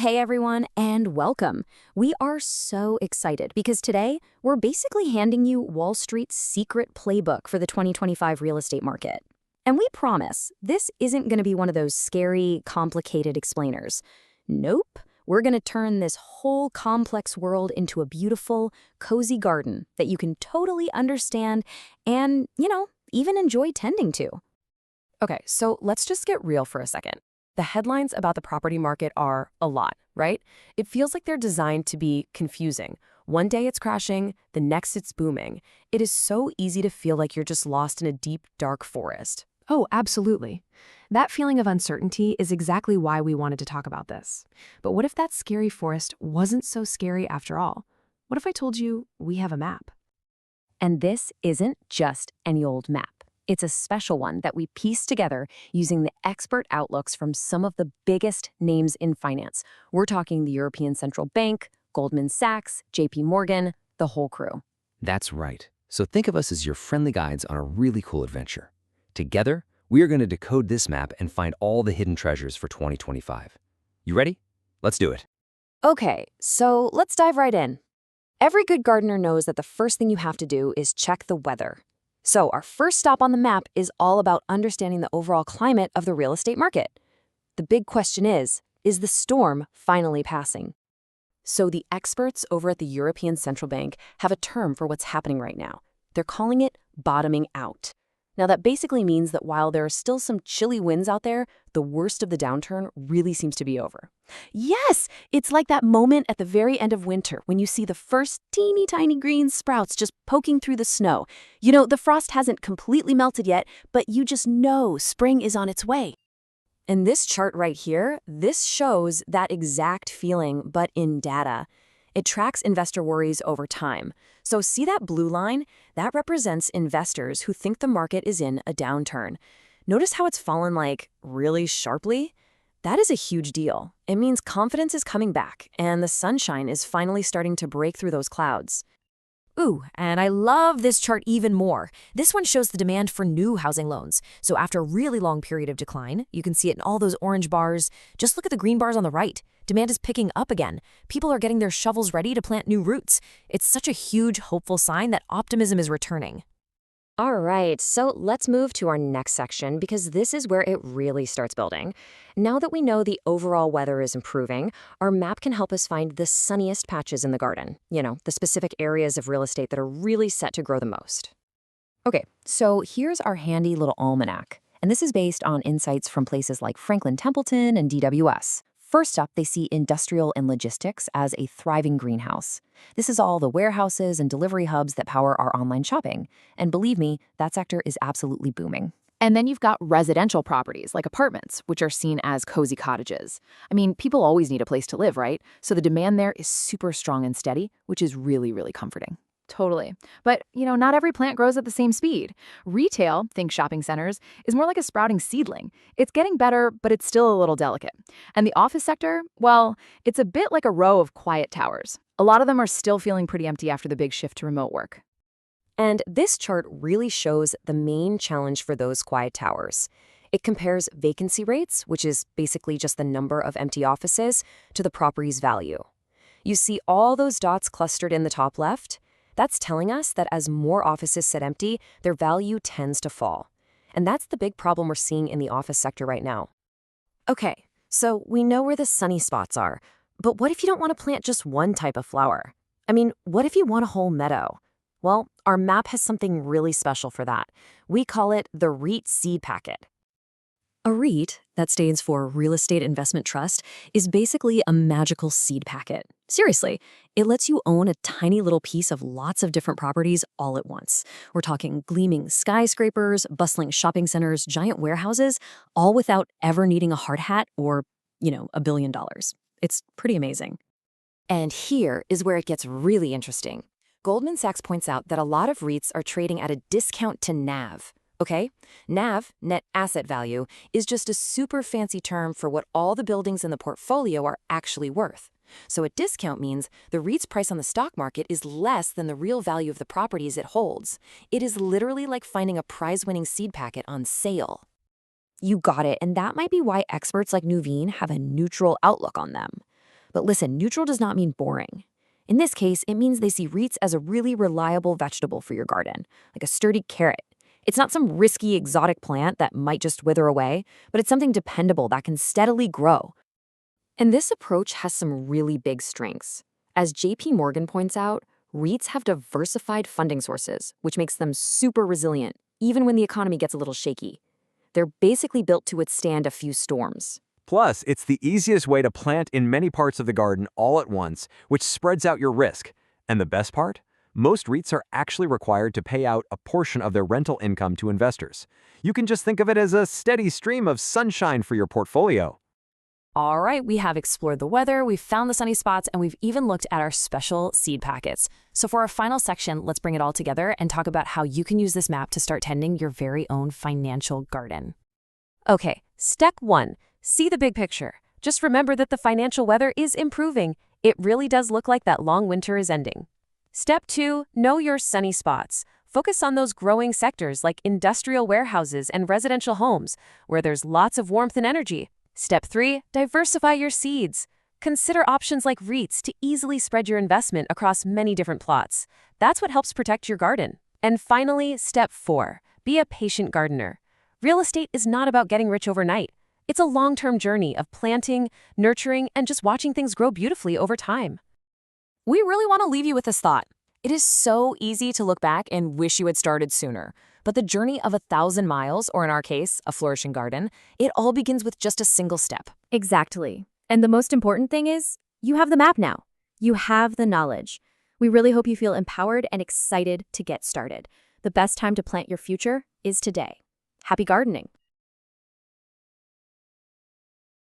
Hey everyone, and welcome. We are so excited because today we're basically handing you Wall Street's secret playbook for the 2025 real estate market. And we promise this isn't going to be one of those scary, complicated explainers. Nope, we're going to turn this whole complex world into a beautiful, cozy garden that you can totally understand and, even enjoy tending to. Okay, so let's just get real for a second. The headlines about the property market are a lot, right? It feels like they're designed to be confusing. One day it's crashing, the next it's booming. It is so easy to feel like you're just lost in a deep, dark forest. Oh, absolutely. That feeling of uncertainty is exactly why we wanted to talk about this. But what if that scary forest wasn't so scary after all? What if I told you we have a map? And this isn't just any old map. It's a special one that we pieced together using the expert outlooks from some of the biggest names in finance. We're talking the European Central Bank, Goldman Sachs, JP Morgan, the whole crew. That's right. So think of us as your friendly guides on a really cool adventure. Together, we are going to decode this map and find all the hidden treasures for 2025. You ready? Let's do it. Okay, so let's dive right in. Every good gardener knows that the first thing you have to do is check the weather. So our first stop on the map is all about understanding the overall climate of the real estate market. The big question is the storm finally passing? So the experts over at the European Central Bank have a term for what's happening right now. They're calling it bottoming out. Now that basically means that while there are still some chilly winds out there, the worst of the downturn really seems to be over. Yes, it's like that moment at the very end of winter when you see the first teeny tiny green sprouts just poking through the snow. The frost hasn't completely melted yet, but you just know spring is on its way. And this chart right here, this shows that exact feeling, but in data. It tracks investor worries over time. So see that blue line? That represents investors who think the market is in a downturn. Notice how it's fallen really sharply? That is a huge deal. It means confidence is coming back and the sunshine is finally starting to break through those clouds. Ooh, and I love this chart even more. This one shows the demand for new housing loans. So after a really long period of decline, you can see it in all those orange bars. Just look at the green bars on the right. Demand is picking up again. People are getting their shovels ready to plant new roots. It's such a huge, hopeful sign that optimism is returning. All right, so let's move to our next section because this is where it really starts building. Now that we know the overall weather is improving, our map can help us find the sunniest patches in the garden. The specific areas of real estate that are really set to grow the most. Okay, so here's our handy little almanac. And this is based on insights from places like Franklin Templeton and DWS. First up, they see industrial and logistics as a thriving greenhouse. This is all the warehouses and delivery hubs that power our online shopping. And believe me, that sector is absolutely booming. And then you've got residential properties like apartments, which are seen as cozy cottages. I mean, people always need a place to live, right? So the demand there is super strong and steady, which is really, really comforting. Totally. But, not every plant grows at the same speed. Retail, think shopping centers, is more like a sprouting seedling. It's getting better, but it's still a little delicate. And the office sector, well, it's a bit like a row of quiet towers. A lot of them are still feeling pretty empty after the big shift to remote work. And this chart really shows the main challenge for those quiet towers. It compares vacancy rates, which is basically just the number of empty offices, to the property's value. You see all those dots clustered in the top left? That's telling us that as more offices sit empty, their value tends to fall. And that's the big problem we're seeing in the office sector right now. Okay, so we know where the sunny spots are, but what if you don't want to plant just one type of flower? I mean, what if you want a whole meadow? Well, our map has something really special for that. We call it the REIT seed packet. A REIT, that stands for Real Estate Investment Trust, is basically a magical seed packet. Seriously, it lets you own a tiny little piece of lots of different properties all at once. We're talking gleaming skyscrapers, bustling shopping centers, giant warehouses, all without ever needing a hard hat or, $1 billion. It's pretty amazing. And here is where it gets really interesting. Goldman Sachs points out that a lot of REITs are trading at a discount to NAV. Okay? NAV, net asset value, is just a super fancy term for what all the buildings in the portfolio are actually worth. So a discount means the REIT's price on the stock market is less than the real value of the properties it holds. It is literally like finding a prize-winning seed packet on sale. You got it, and that might be why experts like Nuveen have a neutral outlook on them. But listen, neutral does not mean boring. In this case, it means they see REITs as a really reliable vegetable for your garden, like a sturdy carrot. It's not some risky exotic plant that might just wither away, but it's something dependable that can steadily grow. And this approach has some really big strengths. As JP Morgan points out, REITs have diversified funding sources, which makes them super resilient, even when the economy gets a little shaky. They're basically built to withstand a few storms. Plus, it's the easiest way to plant in many parts of the garden all at once, which spreads out your risk. And the best part? Most REITs are actually required to pay out a portion of their rental income to investors. You can just think of it as a steady stream of sunshine for your portfolio. All right, we have explored the weather, we've found the sunny spots, and we've even looked at our special seed packets. So for our final section, let's bring it all together and talk about how you can use this map to start tending your very own financial garden. Okay, step 1. See the big picture. Just remember that the financial weather is improving. It really does look like that long winter is ending. Step 2, know your sunny spots. Focus on those growing sectors like industrial warehouses and residential homes, where there's lots of warmth and energy. Step 3, diversify your seeds. Consider options like REITs to easily spread your investment across many different plots. That's what helps protect your garden. And finally, step 4, be a patient gardener. Real estate is not about getting rich overnight. It's a long-term journey of planting, nurturing, and just watching things grow beautifully over time. We really want to leave you with this thought. It is so easy to look back and wish you had started sooner. But the journey of 1,000 miles, or in our case, a flourishing garden, it all begins with just a single step. Exactly. And the most important thing is, you have the map now. You have the knowledge. We really hope you feel empowered and excited to get started. The best time to plant your future is today. Happy gardening!